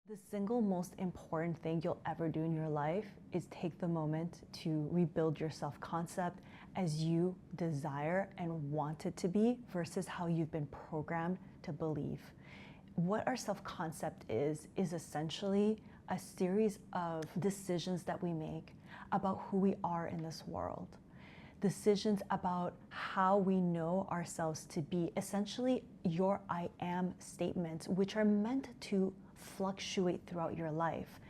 The single most important thing you'll ever do in your life is take the moment to rebuild your self-concept as you desire and want it to be versus how you've been programmed to believe. What our self-concept is essentially a series of decisions that we make about who we are in this world. Decisions about how we know ourselves to be, essentially your I am statements, which are meant to fluctuate throughout your life.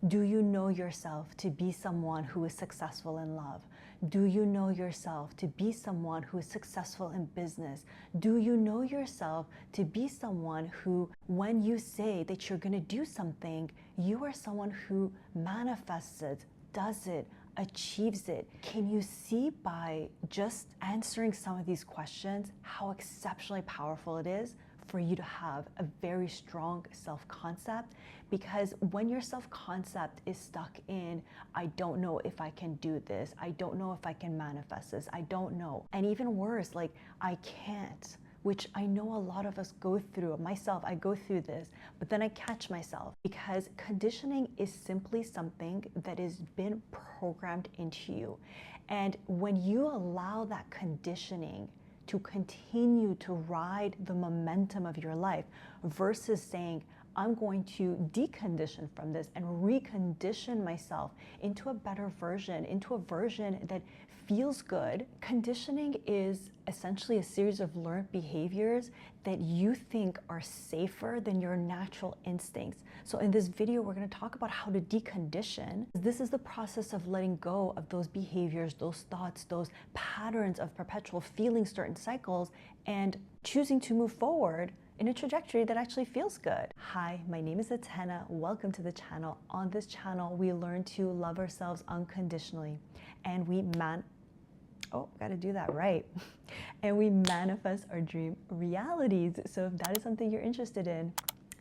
Do you know yourself to be someone who is successful in love? Do you know yourself to be someone who is successful in business? Do you know yourself to be someone who, when you say that you're going to do something, you are someone who manifests it, does it, achieves it? Can you see by just answering some of these questions how exceptionally powerful it is for you to have a very strong self-concept? Because when your self-concept is stuck in, I don't know if I can do this, I don't know if I can manifest this, I don't know, and even worse, like I can't, which I know a lot of us go through. Myself, I go through this, but then I catch myself, because conditioning is simply something that has been programmed into you. And when you allow that conditioning to continue to ride the momentum of your life versus saying, I'm going to decondition from this and recondition myself into a better version, into a version that feels good. Conditioning is essentially a series of learned behaviors that you think are safer than your natural instincts. So in this video, we're going to talk about how to decondition. This is the process of letting go of those behaviors, those thoughts, those patterns of perpetual feeling certain cycles, and choosing to move forward in a trajectory that actually feels good. Hi, my name is Atena. Welcome to the channel. On this channel, we learn to love ourselves unconditionally, and we gotta do that right. And we manifest our dream realities. So if that is something you're interested in,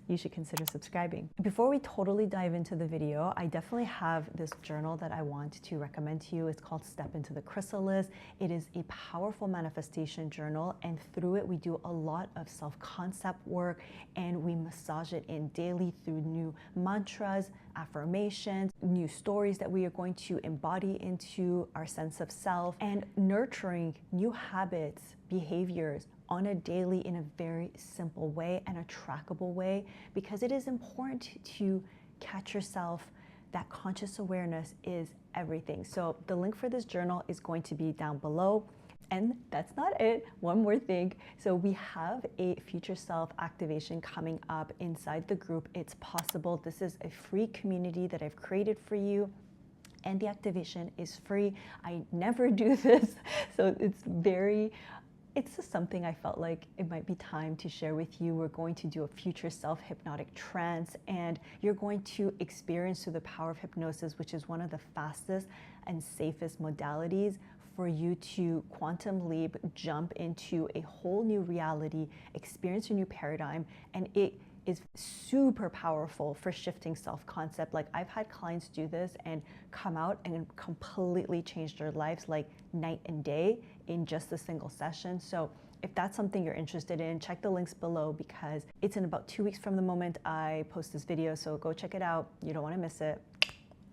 you should consider subscribing. Before we totally dive into the video, I definitely have this journal that I want to recommend to you. It's called Step Into the Chrysalis. It is a powerful manifestation journal, and through it we do a lot of self-concept work, and we massage it in daily through new mantras, affirmations, new stories that we are going to embody into our sense of self, and nurturing new habits, behaviors on a daily in a very simple way and a trackable way, because it is important to catch yourself. That conscious awareness is everything. So the link for this journal is going to be down below. And that's not it. One more thing. So we have a future self activation coming up inside the group. It's possible. This is a free community that I've created for you, and the activation is free. I never do this, so it's just something I felt like it might be time to share with you. We're going to do a future self hypnotic trance, and you're going to experience through the power of hypnosis, which is one of the fastest and safest modalities for you to quantum leap, jump into a whole new reality, experience a new paradigm, and it is super powerful for shifting self-concept. Like, I've had clients do this and come out and completely change their lives like night and day in just a single session. So if that's something you're interested in, check the links below, because it's in about 2 weeks from the moment I post this video. So go check it out. You don't want to miss it.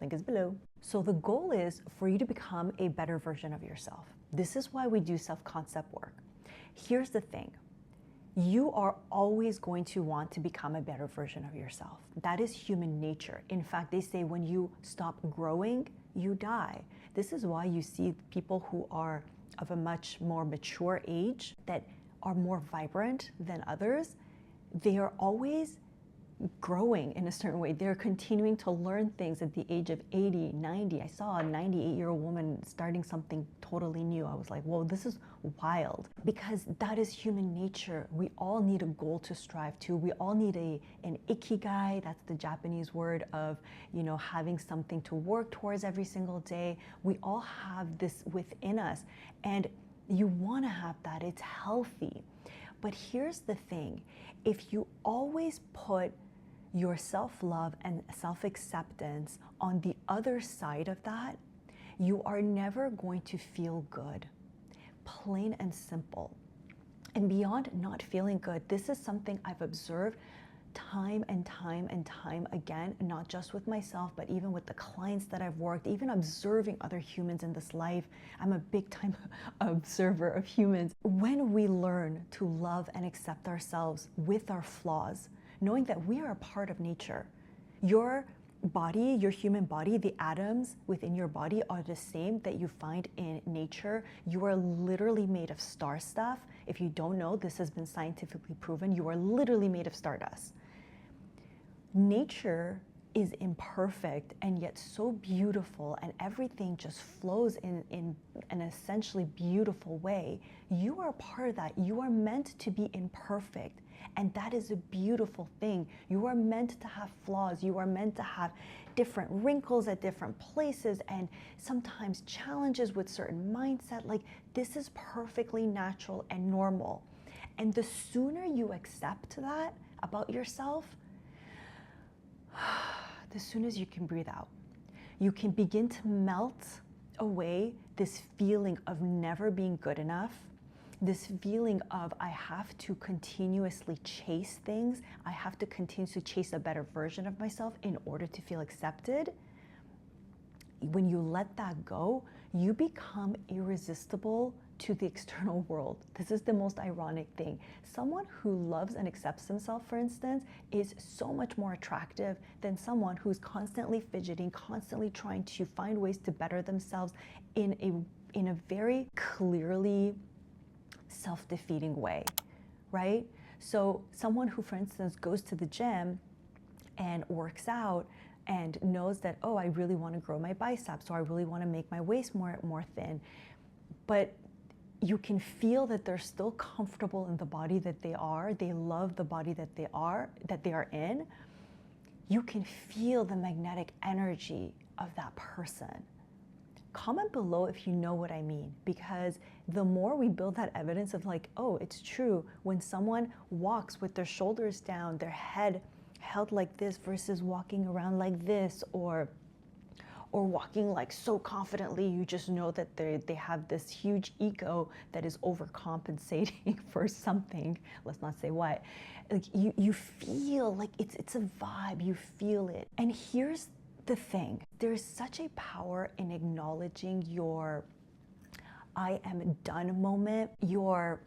Link is below. So the goal is for you to become a better version of yourself. This is why we do self-concept work. Here's the thing. You are always going to want to become a better version of yourself. That is human nature. In fact, they say when you stop growing, you die. This is why you see people who are of a much more mature age that are more vibrant than others. They are always growing in a certain way. They're continuing to learn things at the age of 80, 90. I saw a 98-year-old woman starting something totally new. I was like, whoa, this is wild, because that is human nature. We all need a goal to strive to. We all need an ikigai. That's the Japanese word of, having something to work towards every single day. We all have this within us, and you want to have that. It's healthy. But here's the thing. If you always put your self-love and self-acceptance on the other side of that, you are never going to feel good. Plain and simple. And beyond not feeling good, this is something I've observed time and time and time again, not just with myself, but even with the clients that I've worked, even observing other humans in this life. I'm a big time observer of humans. When we learn to love and accept ourselves with our flaws, knowing that we are a part of nature, your body, your human body, the atoms within your body are the same that you find in nature. You are literally made of star stuff. If you don't know, this has been scientifically proven. You are literally made of stardust. Nature is imperfect and yet so beautiful, and everything just flows in an essentially beautiful way. You are part of that. You are meant to be imperfect. And that is a beautiful thing. You are meant to have flaws. You are meant to have different wrinkles at different places and sometimes challenges with certain mindset. Like, this is perfectly natural and normal. And the sooner you accept that about yourself, the sooner you can breathe out. You can begin to melt away this feeling of never being good enough, this feeling of I have to continuously chase things, I have to continuously chase a better version of myself in order to feel accepted. When you let that go, you become irresistible to the external world. This is the most ironic thing. Someone who loves and accepts themselves, for instance, is so much more attractive than someone who's constantly fidgeting, constantly trying to find ways to better themselves in a very clearly self-defeating way, right? So someone who, for instance, goes to the gym and works out and knows that, oh, I really want to grow my biceps, or I really want to make my waist more thin, but you can feel that they're still comfortable in the body that they are. They love the body that they are in. You can feel the magnetic energy of that person. Comment below if you know what I mean, because the more we build that evidence of like, oh, it's true, when someone walks with their shoulders down, their head held like this versus walking around like this, or walking like so confidently, you just know that they have this huge ego that is overcompensating for something. Let's not say what. Like you feel like it's a vibe, you feel it. And here's the thing, there's such a power in acknowledging your I am done moment, your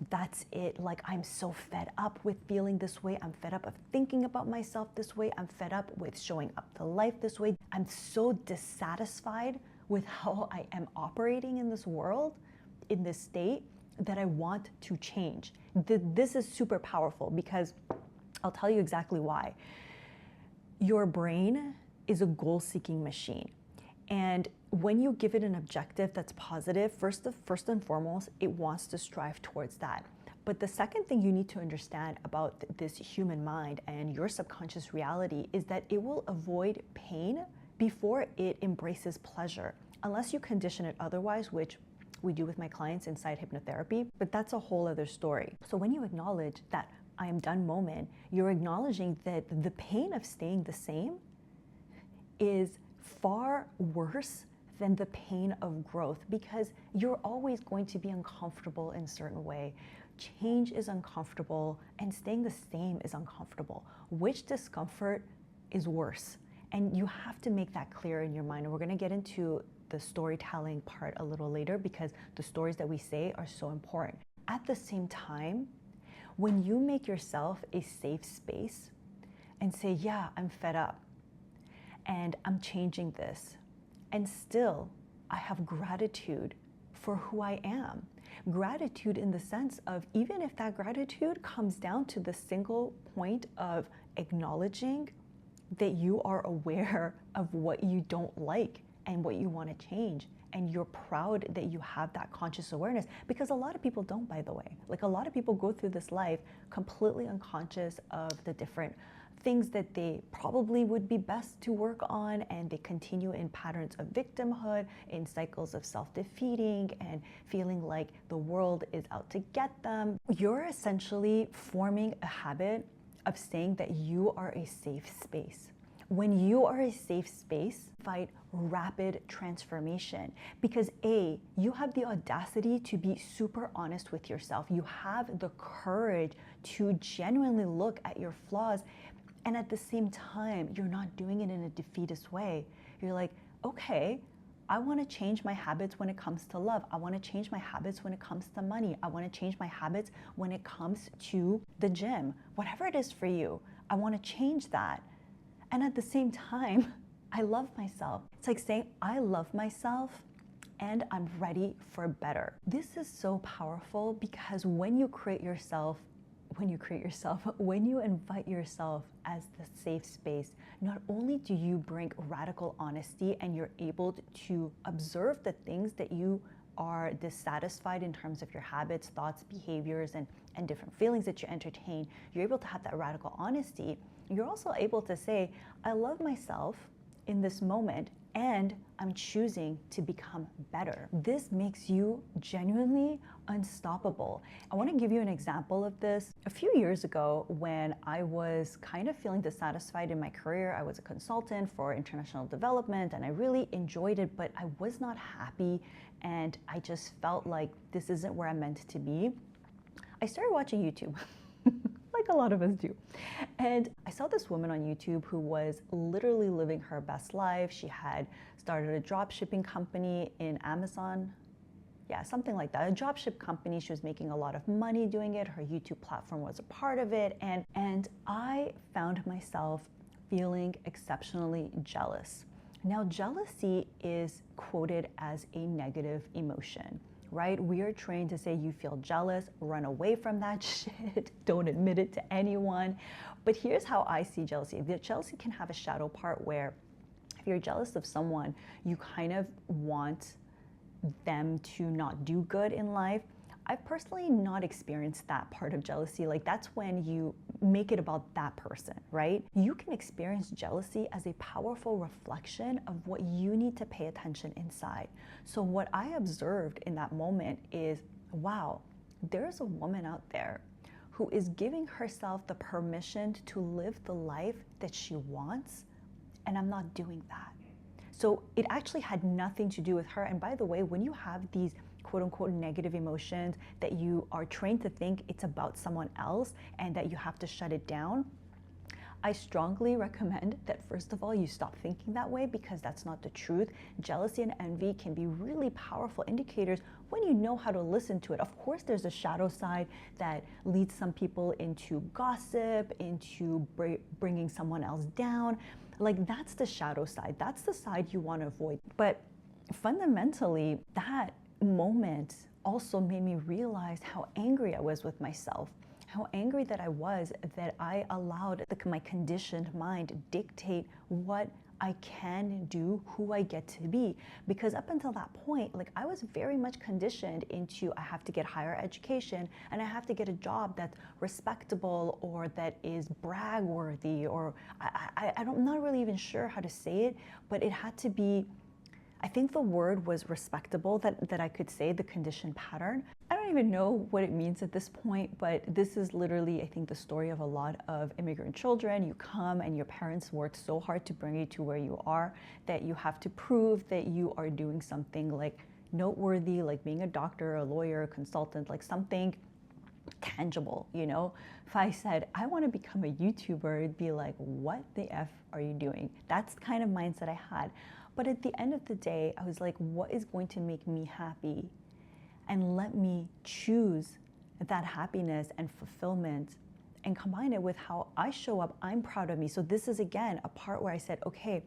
that's it, like I'm so fed up with feeling this way, I'm fed up of thinking about myself this way, I'm fed up with showing up to life this way, I'm so dissatisfied with how I am operating in this world, in this state, that I want to change. This is super powerful because I'll tell you exactly why. Your brain is a goal-seeking machine. And when you give it an objective that's positive, first and foremost, it wants to strive towards that. But the second thing you need to understand about this human mind and your subconscious reality is that it will avoid pain before it embraces pleasure, unless you condition it otherwise, which we do with my clients inside hypnotherapy, but that's a whole other story. So when you acknowledge that I am done moment, you're acknowledging that the pain of staying the same is far worse than the pain of growth, because you're always going to be uncomfortable in a certain way. Change is uncomfortable and staying the same is uncomfortable. Which discomfort is worse? And you have to make that clear in your mind. And we're going to get into the storytelling part a little later, because the stories that we say are so important. At the same time, when you make yourself a safe space and say, yeah, I'm fed up and I'm changing this, and still I have gratitude for who I am. Gratitude in the sense of, even if that gratitude comes down to the single point of acknowledging that you are aware of what you don't like and what you want to change, and you're proud that you have that conscious awareness, because a lot of people don't, by the way. Like, a lot of people go through this life completely unconscious of the different things that they probably would be best to work on, and they continue in patterns of victimhood, in cycles of self-defeating and feeling like the world is out to get them. You're essentially forming a habit of saying that you are a safe space. When you are a safe space, fight rapid transformation because A, you have the audacity to be super honest with yourself. You have the courage to genuinely look at your flaws, and at the same time, you're not doing it in a defeatist way. You're like, okay, I want to change my habits when it comes to love. I want to change my habits when it comes to money. I want to change my habits when it comes to the gym. Whatever it is for you, I want to change that. And at the same time, I love myself. It's like saying, I love myself and I'm ready for better. This is so powerful because when you invite yourself as the safe space, not only do you bring radical honesty and you're able to observe the things that you are dissatisfied in terms of your habits, thoughts, behaviors, and different feelings that you entertain, you're able to have that radical honesty. You're also able to say, I love myself in this moment and I'm choosing to become better. This makes you genuinely unstoppable. I want to give you an example of this. A few years ago, when I was kind of feeling dissatisfied in my career, I was a consultant for international development and I really enjoyed it, but I was not happy and I just felt like this isn't where I'm meant to be. I started watching YouTube. Like a lot of us do. And I saw this woman on YouTube who was literally living her best life. She had started a drop shipping company in Amazon. Yeah, something like that. A drop ship company. She was making a lot of money doing it. Her YouTube platform was a part of it. And I found myself feeling exceptionally jealous. Now, jealousy is quoted as a negative emotion. Right? We are trained to say you feel jealous, run away from that shit, don't admit it to anyone. But here's how I see jealousy. The jealousy can have a shadow part where if you're jealous of someone, you kind of want them to not do good in life. I've personally not experienced that part of jealousy. Like that's when you make it about that person, right? You can experience jealousy as a powerful reflection of what you need to pay attention inside. So what I observed in that moment is, wow, there's a woman out there who is giving herself the permission to live the life that she wants, and I'm not doing that. So it actually had nothing to do with her. And by the way, when you have these quote unquote negative emotions that you are trained to think it's about someone else and that you have to shut it down, I strongly recommend that first of all, you stop thinking that way because that's not the truth. Jealousy and envy can be really powerful indicators when you know how to listen to it. Of course, there's a shadow side that leads some people into gossip, into bringing someone else down. Like that's the shadow side. That's the side you want to avoid. But fundamentally, that moment also made me realize how angry I was with myself, how angry that I was that I allowed my conditioned mind dictate what I can do, who I get to be. Because up until that point, like I was very much conditioned into I have to get higher education and I have to get a job that's respectable or that is brag worthy, or I'm not really even sure how to say it, but it had to be, I think the word was respectable that I could say, the conditioned pattern. I don't even know what it means at this point, but this is literally, I think, the story of a lot of immigrant children. You come and your parents worked so hard to bring you to where you are that you have to prove that you are doing something like noteworthy, like being a doctor, a lawyer, a consultant, like something tangible, you know? If I said, I want to become a YouTuber, it'd be like, what the F are you doing? That's the kind of mindset I had. But at the end of the day, I was like, what is going to make me happy? And let me choose that happiness and fulfillment and combine it with how I show up. I'm proud of me. So this is, again, a part where I said, okay,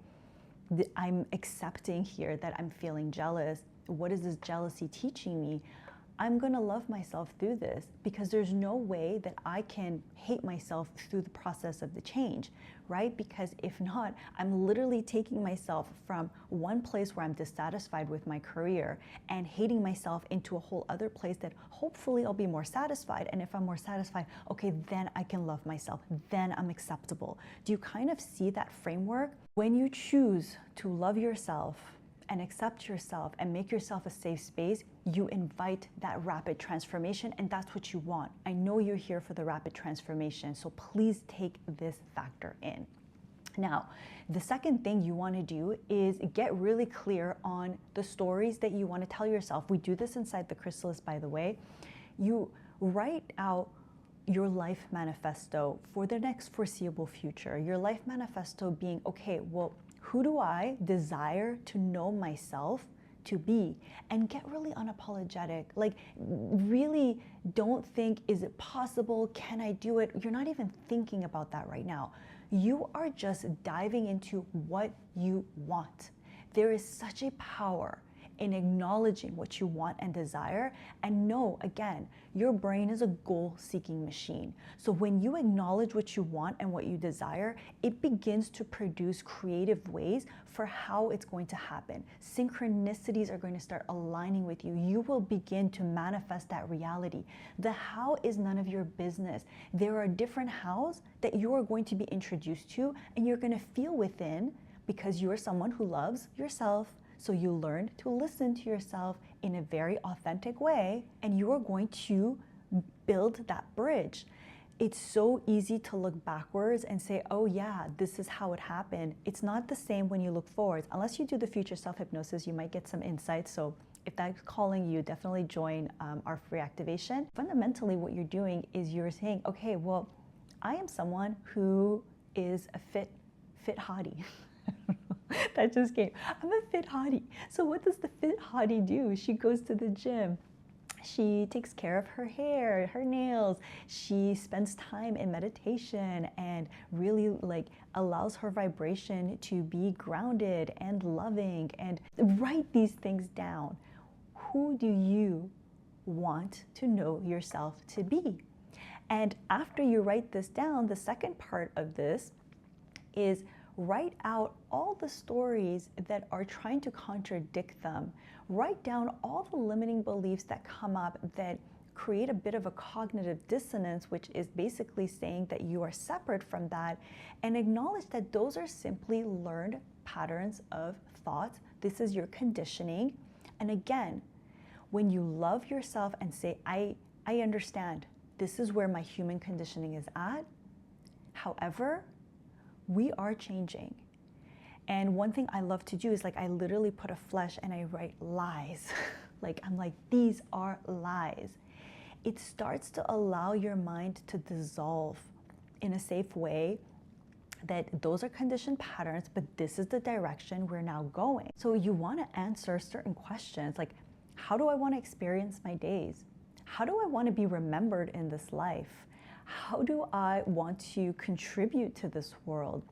I'm accepting here that I'm feeling jealous. What is this jealousy teaching me? I'm going to love myself through this because there's no way that I can hate myself through the process of the change, right? Because if not, I'm literally taking myself from one place where I'm dissatisfied with my career and hating myself into a whole other place that hopefully I'll be more satisfied. And if I'm more satisfied, okay, then I can love myself. Then I'm acceptable. Do you kind of see that framework? When you choose to love yourself and accept yourself and make yourself a safe space, you invite that rapid transformation, and that's what you want. I know you're here for the rapid transformation, so please take this factor in. Now, the second thing you want to do is get really clear on the stories that you want to tell yourself. We do this inside the chrysalis, by the way. You write out your life manifesto for the next foreseeable future. Your life manifesto being, okay, well, who do I desire to know myself to be? And get really unapologetic. Like, really don't think, is it possible? Can I do it? You're not even thinking about that right now. You are just diving into what you want. There is such a power in acknowledging what you want and desire. And know, again, your brain is a goal-seeking machine. So when you acknowledge what you want and what you desire, it begins to produce creative ways for how it's going to happen. Synchronicities are going to start aligning with you. You will begin to manifest that reality. The how is none of your business. There are different hows that you are going to be introduced to, and you're going to feel within, because you're someone who loves yourself. So you learn to listen to yourself in a very authentic way, and you are going to build that bridge. It's so easy to look backwards and say, oh yeah, this is how it happened. It's not the same when you look forwards. Unless you do the future self-hypnosis, you might get some insights. So if that's calling you, definitely join our free activation. Fundamentally, what you're doing is you're saying, okay, well, I am someone who is a fit hottie. That just came. I'm a fit hottie. So what does the fit hottie do? She goes to the gym. She takes care of her hair, her nails. She spends time in meditation and really like allows her vibration to be grounded and loving. And write these things down. Who do you want to know yourself to be? And after you write this down, the second part of this is write out all the stories that are trying to contradict them. Write down all the limiting beliefs that come up that create a bit of a cognitive dissonance, which is basically saying that you are separate from that, and acknowledge that those are simply learned patterns of thought. This is your conditioning. And again, when you love yourself and say, I understand, this is where my human conditioning is at. However, we are changing. And one thing I love to do is like, I literally put a flesh and I write lies. Like, I'm like, these are lies. It starts to allow your mind to dissolve in a safe way, that those are conditioned patterns, but this is the direction we're now going. So you want to answer certain questions like, how do I want to experience my days? How do I want to be remembered in this life? How do I want to contribute to this world?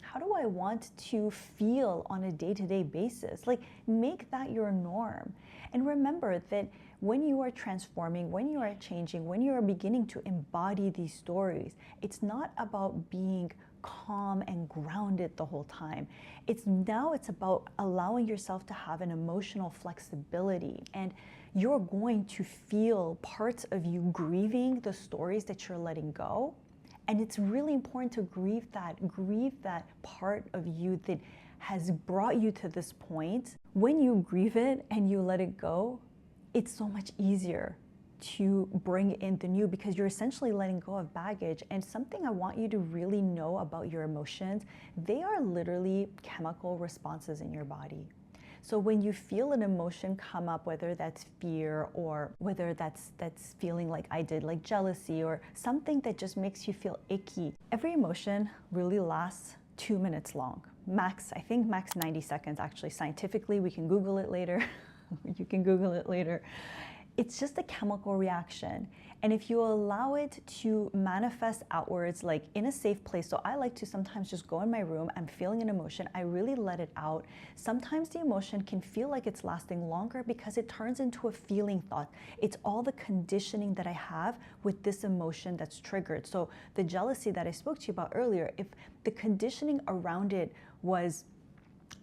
How do I want to feel on a day-to-day basis? Like, make that your norm. And remember that when you are transforming, when you are changing, when you are beginning to embody these stories, it's not about being calm and grounded the whole time. It's about allowing yourself to have an emotional flexibility, and you're going to feel parts of you grieving the stories that you're letting go. And it's really important to grieve that part of you that has brought you to this point. When you grieve it and you let it go, it's so much easier to bring in the new, because you're essentially letting go of baggage. And something I want you to really know about your emotions, they are literally chemical responses in your body. So when you feel an emotion come up, whether that's fear or whether that's feeling like I did, like jealousy or something that just makes you feel icky, every emotion really lasts 2 minutes long. I think max 90 seconds actually. Scientifically, we can Google it later. You can Google it later. It's just a chemical reaction. And if you allow it to manifest outwards, like in a safe place, so I like to sometimes just go in my room, I'm feeling an emotion, I really let it out. Sometimes the emotion can feel like it's lasting longer because it turns into a feeling thought. It's all the conditioning that I have with this emotion that's triggered. So the jealousy that I spoke to you about earlier, if the conditioning around it was,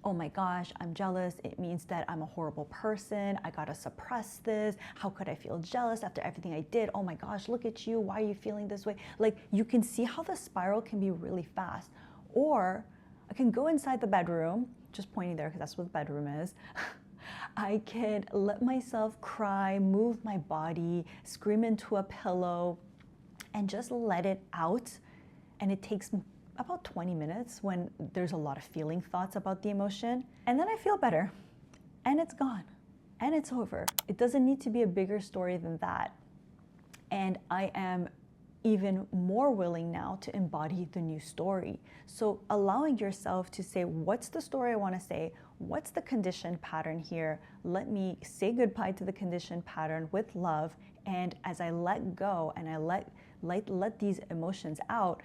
oh my gosh, I'm jealous, it means that I'm a horrible person, I gotta suppress this, how could I feel jealous after everything I did? Oh my gosh, look at you, why are you feeling this way? Like, you can see how the spiral can be really fast. Or I can go inside the bedroom, just pointing there because that's what the bedroom is. I can let myself cry, move my body, scream into a pillow, and just let it out. And it takes about 20 minutes when there's a lot of feeling thoughts about the emotion. And then I feel better and it's gone and it's over. It doesn't need to be a bigger story than that. And I am even more willing now to embody the new story. So allowing yourself to say, what's the story I want to say? What's the conditioned pattern here? Let me say goodbye to the conditioned pattern with love. And as I let go and I let these emotions out,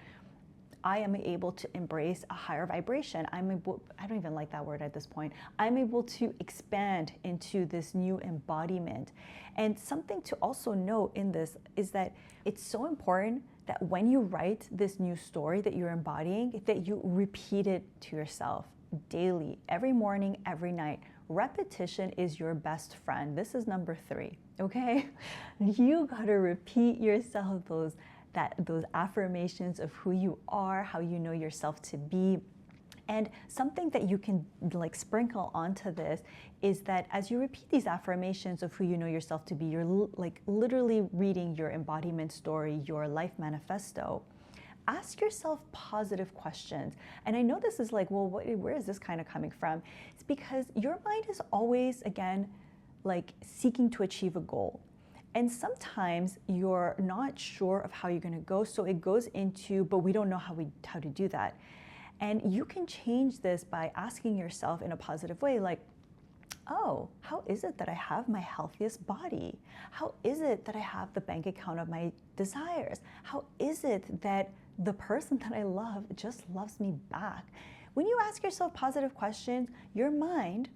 I am able to embrace a higher vibration. I don't even like that word at this point. I'm able to expand into this new embodiment. And something to also note in this is that it's so important that when you write this new story that you're embodying, that you repeat it to yourself daily, every morning, every night. Repetition is your best friend. This is number 3, okay? You gotta repeat yourself those affirmations of who you are, how you know yourself to be. And something that you can like sprinkle onto this is that as you repeat these affirmations of who you know yourself to be, you're like literally reading your embodiment story, your life manifesto. Ask yourself positive questions. And I know this is like, well, where is this kind of coming from? It's because your mind is always, again, like seeking to achieve a goal. And sometimes you're not sure of how you're going to go, so it goes into, but we don't know how to do that. And you can change this by asking yourself in a positive way, like, oh, how is it that I have my healthiest body? How is it that I have the bank account of my desires? How is it that the person that I love just loves me back? When you ask yourself positive questions, your mind,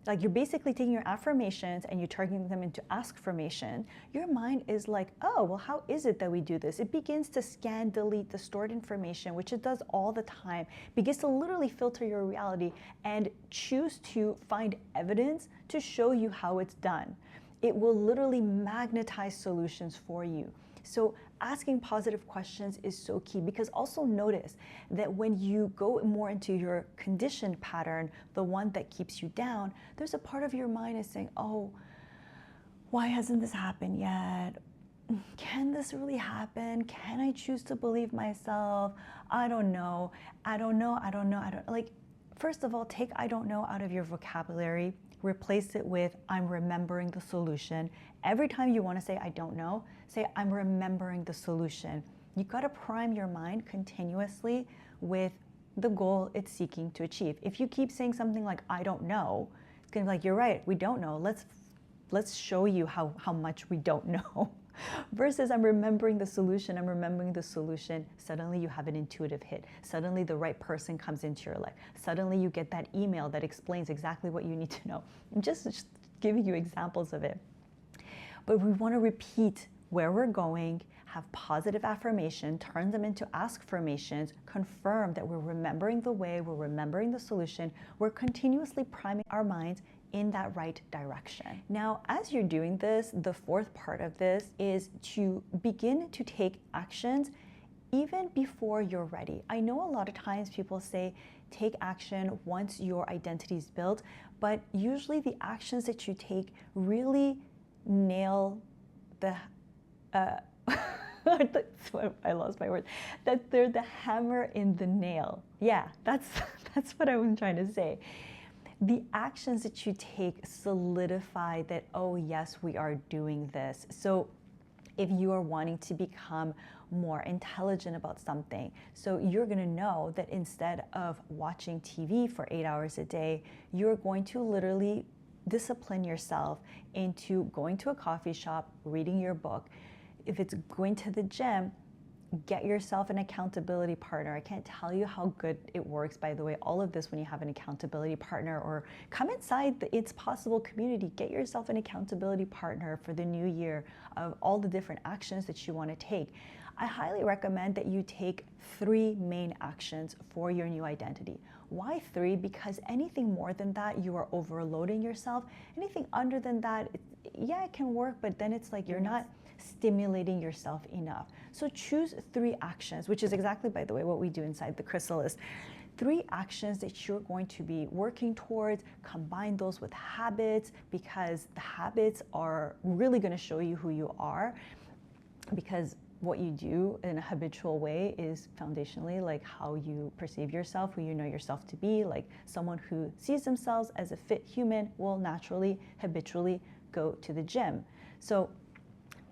like you're basically taking your affirmations and you're turning them into ask-ffirmations, your mind is like, oh, well, how is it that we do this? It begins to scan, delete the stored information, which it does all the time, begins to literally filter your reality and choose to find evidence to show you how it's done. It will literally magnetize solutions for you. So asking positive questions is so key, because also notice that when you go more into your conditioned pattern, the one that keeps you down, there's a part of your mind is saying, oh, why hasn't this happened yet? Can this really happen? Can I choose to believe myself? I don't know. Like, first of all, take I don't know out of your vocabulary. Replace it with I'm remembering the solution. Every time you want to say I don't know, say I'm remembering the solution. You got to prime your mind continuously with the goal it's seeking to achieve. If you keep saying something like I don't know, it's going to be like, you're right, we don't know. Let's show you how much we don't know. Versus I'm remembering the solution, suddenly you have an intuitive hit. Suddenly the right person comes into your life. Suddenly you get that email that explains exactly what you need to know. I'm just giving you examples of it. But we want to repeat where we're going, have positive affirmation, turn them into ask-ffirmations, confirm that we're remembering the way, we're remembering the solution, we're continuously priming our minds in that right direction. Now, as you're doing this, the fourth part of this is to begin to take actions even before you're ready. I know a lot of times people say take action once your identity is built, but usually the actions that you take really nail the I lost my words. That they're the hammer in the nail. Yeah, that's what I was trying to say. The actions that you take solidify that, oh yes, we are doing this. So if you are wanting to become more intelligent about something, so you're going to know that instead of watching TV for 8 hours a day, you're going to literally discipline yourself into going to a coffee shop, reading your book. If it's going to the gym, get yourself an accountability partner. I can't tell you how good it works, by the way, all of this when you have an accountability partner, or come inside the It's Possible community, get yourself an accountability partner for the new year of all the different actions that you want to take. I highly recommend that you take 3 main actions for your new identity. Why 3? Because anything more than that, you are overloading yourself. Anything under than that, yeah, it can work, but then it's like you're not stimulating yourself enough. So choose 3 actions, which is exactly, by the way, what we do inside the Chrysalis. 3 actions that you're going to be working towards. Combine those with habits, because the habits are really going to show you who you are. Because what you do in a habitual way is foundationally like how you perceive yourself, who you know yourself to be. Like someone who sees themselves as a fit human will naturally, habitually go to the gym. So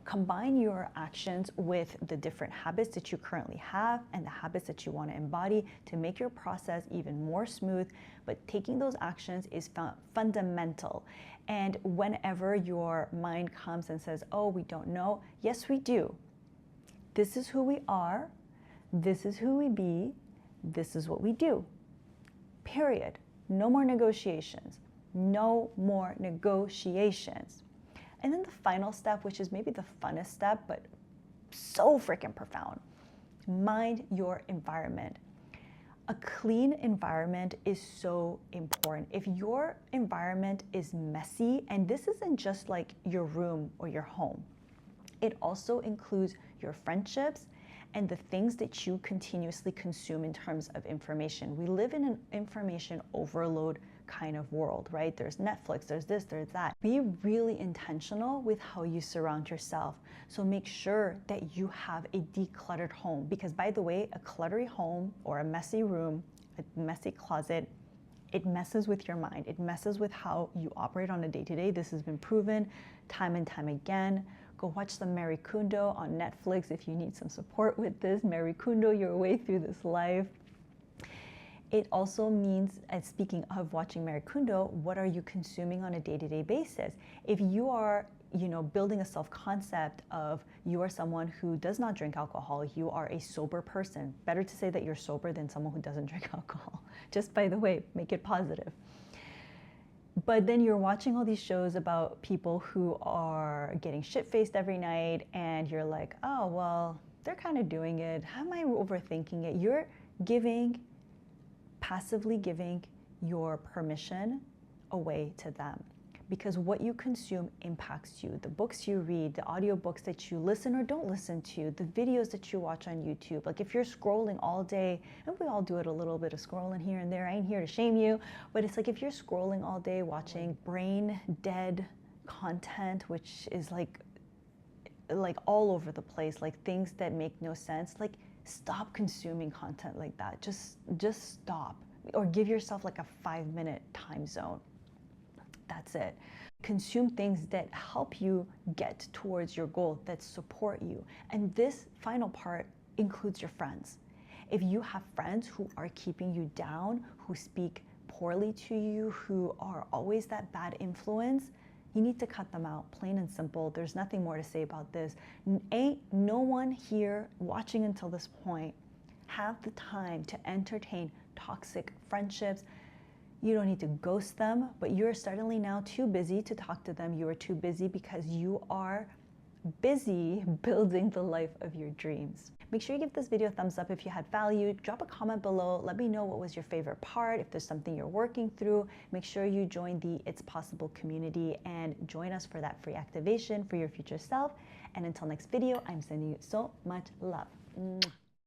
combine your actions with the different habits that you currently have and the habits that you want to embody to make your process even more smooth. But taking those actions is fundamental. And whenever your mind comes and says, oh, we don't know, yes, we do. This is who we are. This is who we be. This is what we do. Period. No more negotiations. No more negotiations. And then the final step, which is maybe the funnest step, but so freaking profound, mind your environment. A clean environment is so important. If your environment is messy, and this isn't just like your room or your home, it also includes your friendships and the things that you continuously consume in terms of information. We live in an information overload kind of world, right? There's Netflix, there's this, there's that. Be really intentional with how you surround yourself. So make sure that you have a decluttered home, because by the way, a cluttery home or a messy room, a messy closet, it messes with your mind. It messes with how you operate on a day-to-day. This has been proven time and time again. Go watch some Marie Kondo on Netflix if you need some support with this. Marie Kondo your way through this life. It also means, and speaking of watching Marie Kondo, what are you consuming on a day-to-day basis? If you are, building a self-concept of you are someone who does not drink alcohol, you are a sober person. Better to say that you're sober than someone who doesn't drink alcohol. Just by the way, make it positive. But then you're watching all these shows about people who are getting shit-faced every night, and you're like, oh, well, they're kind of doing it. How am I overthinking it? You're passively giving your permission away to them, because what you consume impacts you. The books you read, the audiobooks that you listen or don't listen to, the videos that you watch on YouTube. Like if you're scrolling all day, and we all do it, a little bit of scrolling here and there, I ain't here to shame you, but it's like if you're scrolling all day watching brain dead content, which is like all over the place, like things that make no sense, like stop consuming content like that. Just stop, or give yourself like a 5-minute time zone. That's it. Consume things that help you get towards your goal, that support you. And this final part includes your friends. If you have friends who are keeping you down, who speak poorly to you, who are always that bad influence, you need to cut them out, plain and simple. There's nothing more to say about this. Ain't no one here watching until this point have the time to entertain toxic friendships. You don't need to ghost them, but you're certainly now too busy to talk to them. You are too busy because you are busy building the life of your dreams. Make sure you give this video a thumbs up if you had value. Drop a comment below. Let me know what was your favorite part. If there's something you're working through, make sure you join the It's Possible community and join us for that free activation for your future self. And until next video, I'm sending you so much love. Mwah.